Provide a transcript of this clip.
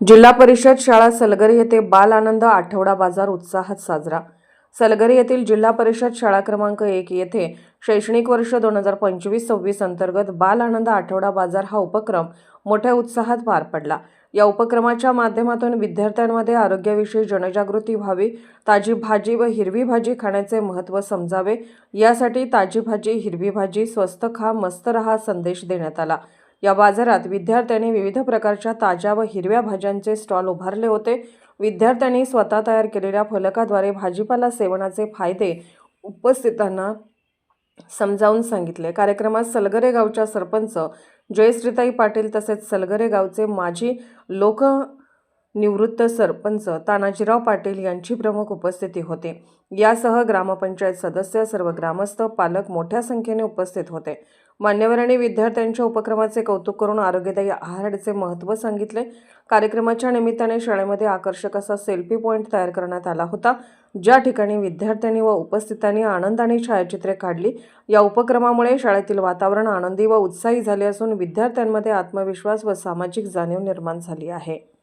जिल्हा परिषद शाळा सलगरी येथे बाल आनंद आठवडा बाजार उत्साहात साजरा। सलगरी येथील जिल्हा परिषद शाळा क्रमांक 1 येथे शैक्षणिक वर्ष 2025-26 अंतर्गत बाल आनंद आठवडा बाजार हा उपक्रम मोठ्या उत्साहात पार पडला। या उपक्रमाच्या माध्यमातून विद्यार्थ्यांमध्ये आरोग्याविषयी जनजागृती व्हावी, ताजी भाजी व हिरवी भाजी खाण्याचे महत्त्व समजावे, यासाठी ताजी भाजी, हिरवी भाजी, स्वस्त खा, मस्त रहा संदेश देण्यात आला। या बाजारात विद्यार्थ्यांनी विविध प्रकारच्या ताज्या व हिरव्या भाज्यांचे स्टॉल उभारले होते। विद्यार्थ्यांनी स्वतः तयार केलेल्या फलकाद्वारे भाजीपाला सेवनाचे फायदे उपस्थितांना समजावून सांगितले। कार्यक्रमात सलगरे गावच्या सरपंच जयश्रीताई पाटील तसेच सलगरे गावचे माजी लोकनिवृत्त सरपंच तानाजीराव पाटील यांची प्रमुख उपस्थिती होती। यासह ग्रामपंचायत सदस्य, सर्व ग्रामस्थ, पालक मोठ्या संख्येने उपस्थित होते। मान्यवरांनी विद्यार्थ्यांच्या उपक्रमाचे कौतुक करून आरोग्यदायी आहाराचे महत्त्व सांगितले। कार्यक्रमाच्या निमित्ताने शाळेमध्ये आकर्षक असा सेल्फी पॉइंट तयार करण्यात आला होता, ज्या ठिकाणी विद्यार्थ्यांनी व उपस्थितांनी आनंदाने छायाचित्रे काढली। या उपक्रमामुळे शाळेतील वातावरण आनंदी व उत्साही झाले असून विद्यार्थ्यांमध्ये आत्मविश्वास व सामाजिक जाणीव निर्माण झाली आहे।